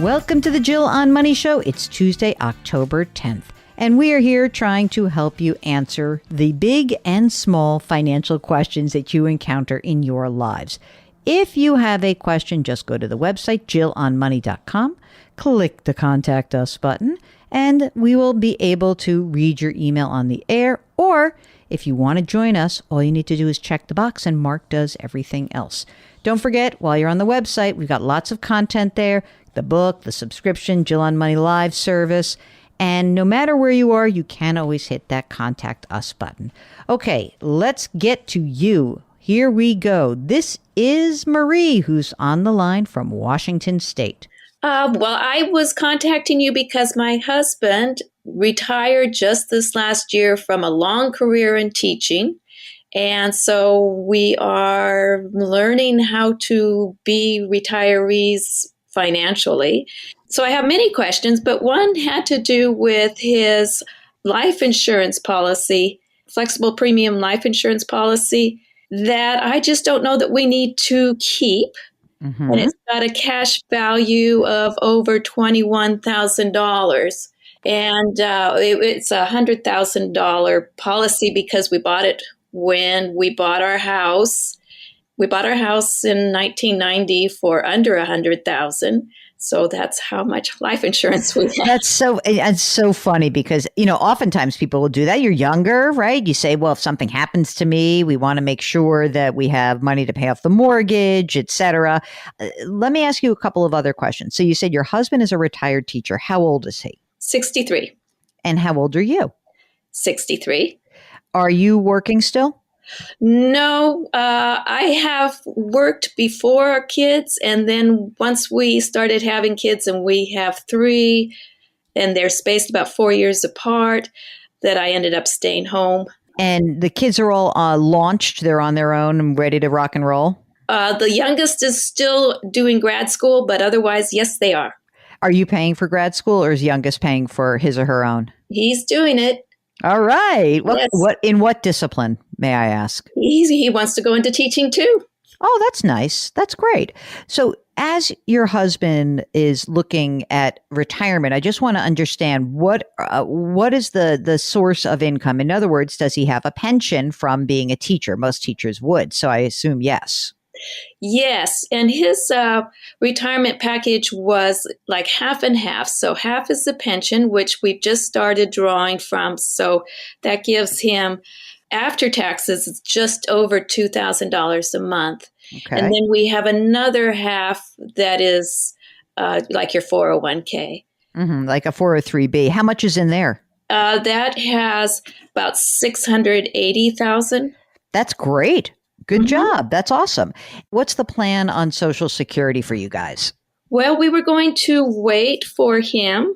Welcome to the Jill on Money Show. It's Tuesday, October 10th, and we are here trying to help you answer the big and small financial questions that you encounter in your lives. If you have a question, just go to the website, jillonmoney.com, click the Contact Us button, and we will be able to read your email on the air. Or if you want to join us, all you need to do is check the box and Mark does everything else. Don't forget, while you're on the website, we've got lots of content there. The book, the subscription, Jill on Money Live service. And no matter where you are, you can always hit that Contact Us button. Okay, let's get to you. Here we go. This is Marie, who's on the line from Washington State. Well, I was contacting you because my husband retired just this last year from a long career in teaching. And so we are learning how to be retirees financially. So I have many questions, but one had to do with his life insurance policy, flexible premium life insurance policy, that I just don't know that we need to keep. Mm-hmm. And it's got a cash value of over $21,000. And it's a $100,000 policy because we bought it when we bought our house. We bought our house in 1990 for under $100,000. So that's how much life insurance we have. It's so funny because, oftentimes people will do that. You're younger, right? You say, well, if something happens to me, we want to make sure that we have money to pay off the mortgage, et cetera. Let me ask you a couple of other questions. So you said your husband is a retired teacher. How old is he? 63. And how old are you? 63. Are you working still? No, I have worked before kids, and then once we started having kids, and we have 3, and they're spaced about 4 years apart, that I ended up staying home. And the kids are all launched; they're on their own and ready to rock and roll? The youngest is still doing grad school, but otherwise, yes, they are. Are you paying for grad school, or is youngest paying for his or her own? He's doing it. All right. Yes. In what discipline, may I ask? He wants to go into teaching too. Oh, that's nice. That's great. So as your husband is looking at retirement, I just want to understand what is the source of income? In other words, does he have a pension from being a teacher? Most teachers would. So I assume yes. Yes. And his retirement package was like half and half. So half is the pension, which we've just started drawing from. So that gives him, after taxes, it's just over $2,000 a month. Okay. And then we have another half that is like your 401k. Mm-hmm, like a 403b. How much is in there? That has about $680,000. That's great. Good job. That's awesome. What's the plan on Social Security for you guys? Well, we were going to wait for him.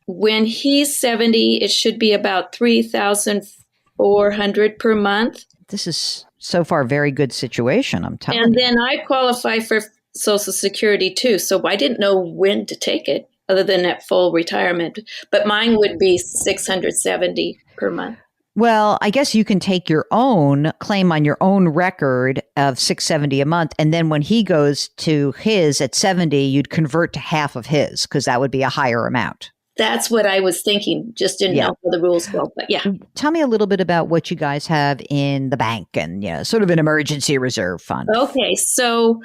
When he's 70, it should be about $3,400 per month. This is so far a very good situation, I'm telling you. And then I qualify for Social Security too, so I didn't know when to take it other than at full retirement. But mine would be $670 per month. Well, I guess you can take your own claim on your own record of $670 a month. And then when he goes to his at 70, you'd convert to half of his because that would be a higher amount. That's what I was thinking. Just didn't know how the rules go. But yeah. Tell me a little bit about what you guys have in the bank and sort of an emergency reserve fund. Okay. So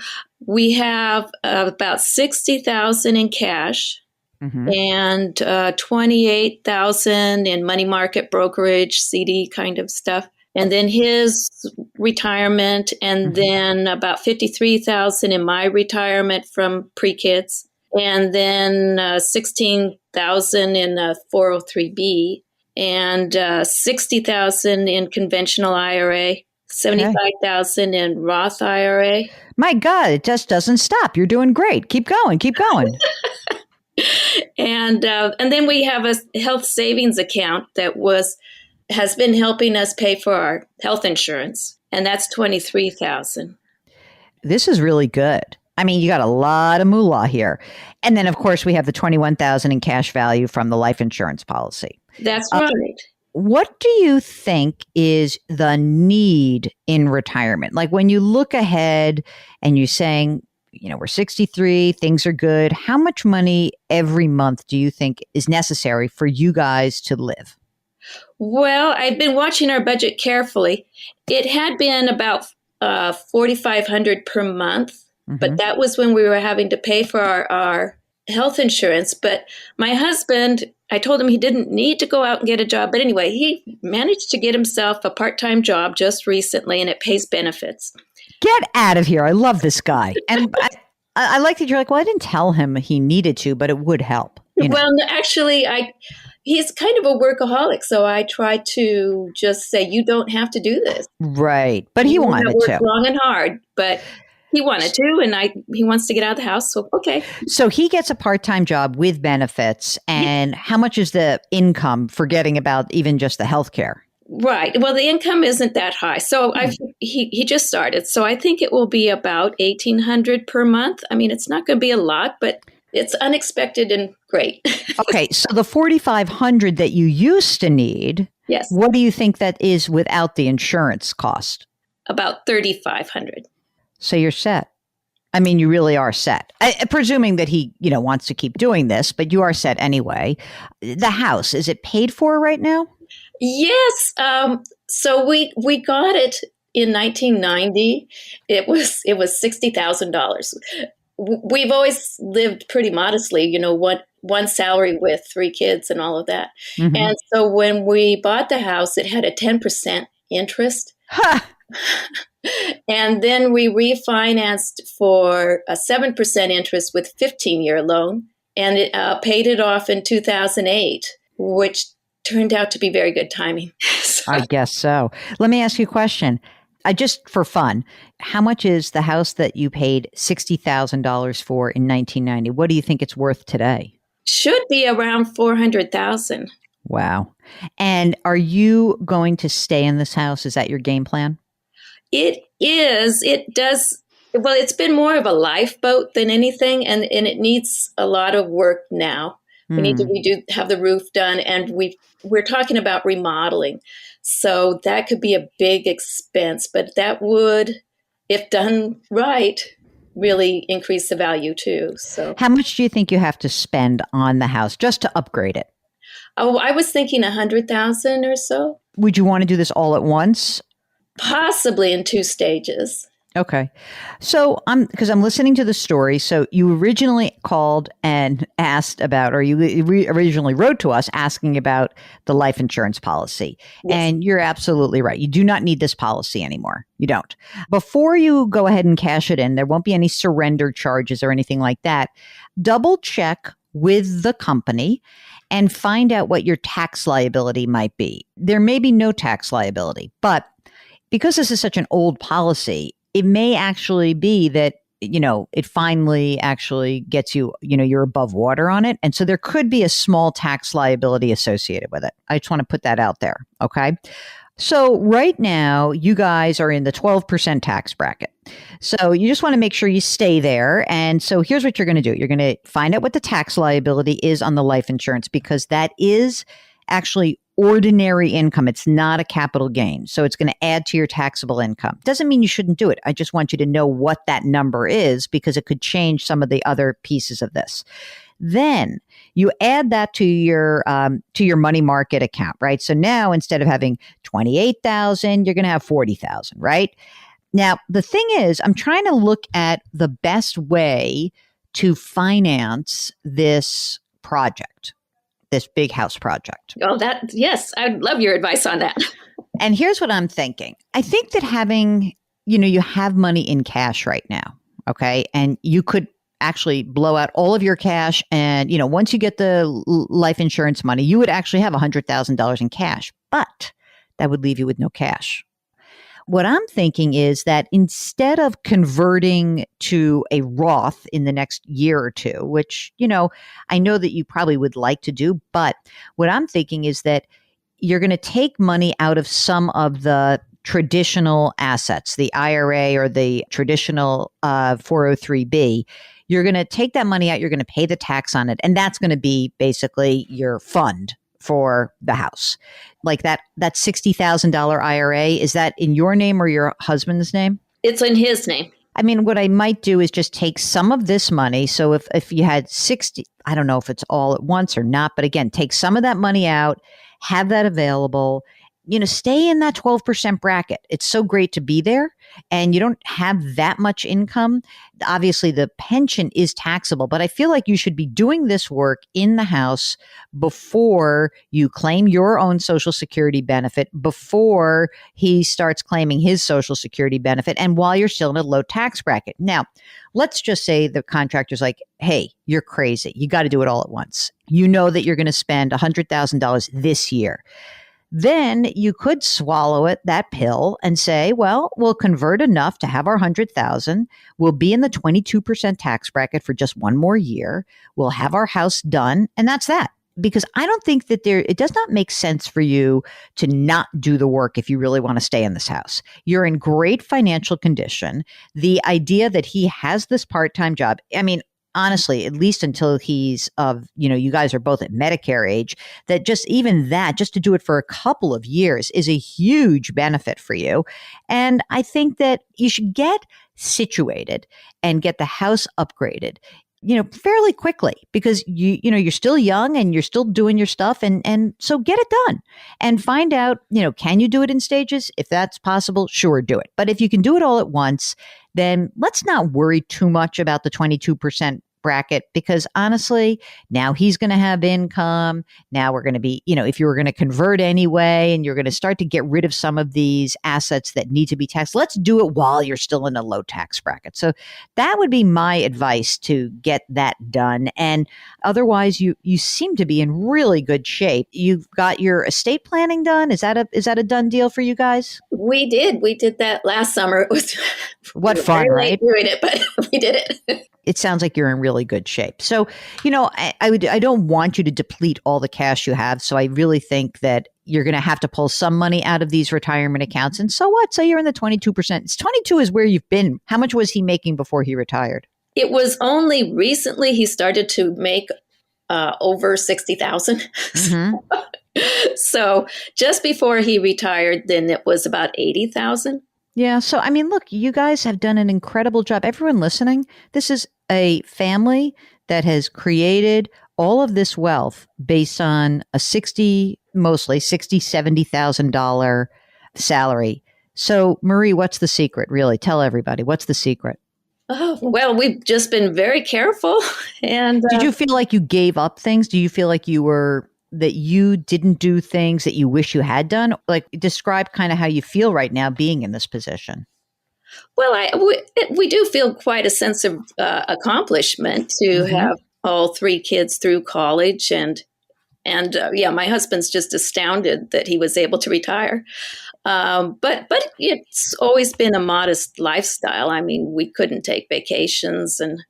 we have about $60,000 in cash. Mm-hmm. And 28,000 in money market brokerage, CD kind of stuff. And then his retirement, and then about 53,000 in my retirement from pre-kids, and then 16,000 in 403b, and 60,000 in conventional IRA. 75,000 in Roth IRA. My God, it just doesn't stop. You're doing great. Keep going. Keep going. And then we have a health savings account that has been helping us pay for our health insurance, and that's $23,000. This is really good. I mean, you got a lot of moolah here, and then of course we have the $21,000 in cash value from the life insurance policy. That's right. What do you think is the need in retirement? Like when you look ahead and you're saying, we're 63, things are good. How much money every month do you think is necessary for you guys to live? Well, I've been watching our budget carefully. It had been about 4,500 per month, but that was when we were having to pay for our health insurance. But my husband, I told him he didn't need to go out and get a job. But anyway, he managed to get himself a part-time job just recently, and it pays benefits. Get out of here. I love this guy. And I like that you're like, well, I didn't tell him he needed to, but it would help. Well, actually, he's kind of a workaholic. So I try to just say, you don't have to do this. Right. But he wanted to. Long and hard, but he wanted to, and he wants to get out of the house. So, okay. So he gets a part-time job with benefits. And how much is the income, forgetting about even just the health care? Right. Well, the income isn't that high. So he just started. So I think it will be about $1,800 per month. I mean, it's not going to be a lot, but it's unexpected and great. Okay. So the $4,500 that you used to need, yes. What do you think that is without the insurance cost? About $3,500. So you're set. I mean, you really are set. Presuming that he, wants to keep doing this, but you are set anyway. The house, is it paid for right now? Yes. So we got it in 1990. It was $60,000. We've always lived pretty modestly, one salary with 3 kids and all of that. Mm-hmm. And so when we bought the house, it had a 10% interest. And then we refinanced for a 7% interest with 15-year loan, and it paid it off in 2008, which turned out to be very good timing. I guess so. Let me ask you a question. Just for fun, how much is the house that you paid $60,000 for in 1990? What do you think it's worth today? Should be around $400,000. Wow. And are you going to stay in this house? Is that your game plan? It is. It does. Well, it's been more of a lifeboat than anything, and it needs a lot of work now. We need to have the roof done, and we're talking about remodeling. So that could be a big expense, but that would, if done right, really increase the value too. So how much do you think you have to spend on the house just to upgrade it? Oh, I was thinking $100,000 or so. Would you want to do this all at once? Possibly in 2 stages. Okay. So because I'm listening to the story. So you originally called and asked about, or you originally wrote to us asking about the life insurance policy. Yes. And you're absolutely right. You do not need this policy anymore. You don't. Before you go ahead and cash it in, there won't be any surrender charges or anything like that. Double check with the company and find out what your tax liability might be. There may be no tax liability, but because this is such an old policy, it may actually be that, it finally actually gets you, you're above water on it. And so there could be a small tax liability associated with it. I just want to put that out there. Okay. So right now, you guys are in the 12% tax bracket. So you just want to make sure you stay there. And so here's what you're going to do. You're going to find out what the tax liability is on the life insurance, because that is actually ordinary income. It's not a capital gain. So it's going to add to your taxable income. Doesn't mean you shouldn't do it. I just want you to know what that number is, because it could change some of the other pieces of this. Then you add that to your money market account, right? So now instead of having 28,000, you're going to have 40,000, right? Now, the thing is, I'm trying to look at the best way to finance this project, this big house project. Oh, yes, I'd love your advice on that. And here's what I'm thinking. I think that having, you have money in cash right now, okay? And you could actually blow out all of your cash. And, once you get the life insurance money, you would actually have $100,000 in cash, but that would leave you with no cash. What I'm thinking is that instead of converting to a Roth in the next year or two, which, I know that you probably would like to do, but what I'm thinking is that you're going to take money out of some of the traditional assets, the IRA or the traditional 403B. You're going to take that money out, you're going to pay the tax on it, and that's going to be basically your fund for the house. Like that $60,000 IRA, is that in your name or your husband's name? It's in his name. I mean, what I might do is just take some of this money. So if you had 60, I don't know if it's all at once or not, but again, take some of that money out, have that available, stay in that 12% bracket. It's so great to be there and you don't have that much income. Obviously, the pension is taxable, but I feel like you should be doing this work in the house before you claim your own Social Security benefit, before he starts claiming his Social Security benefit, and while you're still in a low tax bracket. Now, let's just say the contractor's like, hey, you're crazy. You got to do it all at once. You know that you're going to spend $100,000 this year. Then you could swallow that pill and say, well, we'll convert enough to have our 100,000. We'll be in the 22% tax bracket for just one more year. We'll have our house done. And that's that. Because I don't think that it does not make sense for you to not do the work if you really want to stay in this house. You're in great financial condition. The idea that he has this part-time job, I mean, honestly, at least until he's you guys are both at Medicare age, that just to do it for a couple of years is a huge benefit for you. And I think that you should get situated and get the house upgraded, fairly quickly, because you're still young and you're still doing your stuff. And so get it done and find out, can you do it in stages? If that's possible, sure, do it. But if you can do it all at once, then let's not worry too much about the 22% bracket, because honestly, now he's going to have income. Now we're going to be, if you were going to convert anyway, and you're going to start to get rid of some of these assets that need to be taxed, let's do it while you're still in a low tax bracket. So that would be my advice, to get that done. And otherwise, you seem to be in really good shape. You've got your estate planning done. Is that a done deal for you guys? We did that last summer. It was what fun, right? Doing it, but we did it. It sounds like you're in really good shape. So, I don't want you to deplete all the cash you have. So I really think that you're going to have to pull some money out of these retirement accounts. And so what? Say you're in the 22%. 22 is where you've been. How much was he making before he retired? It was only recently he started to make over 60,000. Mm-hmm. So just before he retired, then it was about 80,000. Yeah. So, I mean, look, you guys have done an incredible job. Everyone listening, this is a family that has created all of this wealth based on a mostly $60,000-$70,000 salary. So, Marie, what's the secret? Really, tell everybody, what's the secret? Oh, well, we've just been very careful. And did you feel like you gave up things? Do you feel like that you didn't do things that you wish you had done? Like, describe kind of how you feel right now being in this position. Well, we do feel quite a sense of accomplishment to mm-hmm. have all three kids through college. And my husband's just astounded that he was able to retire. But it's always been a modest lifestyle. I mean, we couldn't take vacations, and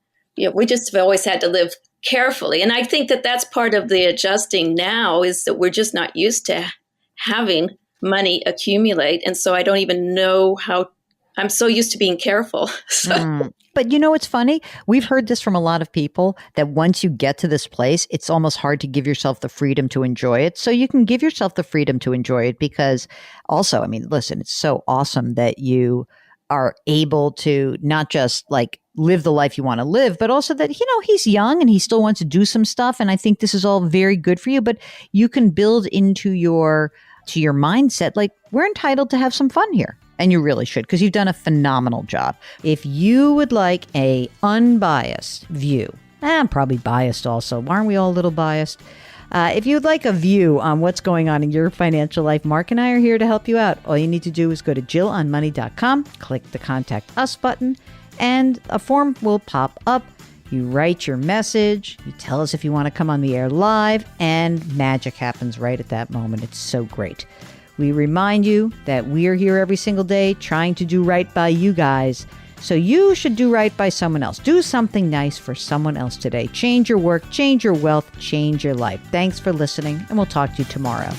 we just have always had to live carefully. And I think that that's part of the adjusting now, is that we're just not used to having money accumulate. And so I don't even know how. I'm so used to being careful. So. But it's funny. We've heard this from a lot of people, that once you get to this place, it's almost hard to give yourself the freedom to enjoy it. So you can give yourself the freedom to enjoy it, because also, I mean, listen, it's so awesome that you are able to not just like live the life you want to live, but also that, he's young and he still wants to do some stuff. And I think this is all very good for you, but you can build into your mindset, like, we're entitled to have some fun here. And you really should, because you've done a phenomenal job. If you would like a unbiased view, I'm probably biased also. Aren't we all a little biased? If you would like a view on what's going on in your financial life, Mark and I are here to help you out. All you need to do is go to JillOnMoney.com, click the Contact Us button, and a form will pop up. You write your message, you tell us if you want to come on the air live, and magic happens right at that moment. It's so great. We remind you that we're here every single day trying to do right by you guys. So you should do right by someone else. Do something nice for someone else today. Change your work, change your wealth, change your life. Thanks for listening, and we'll talk to you tomorrow.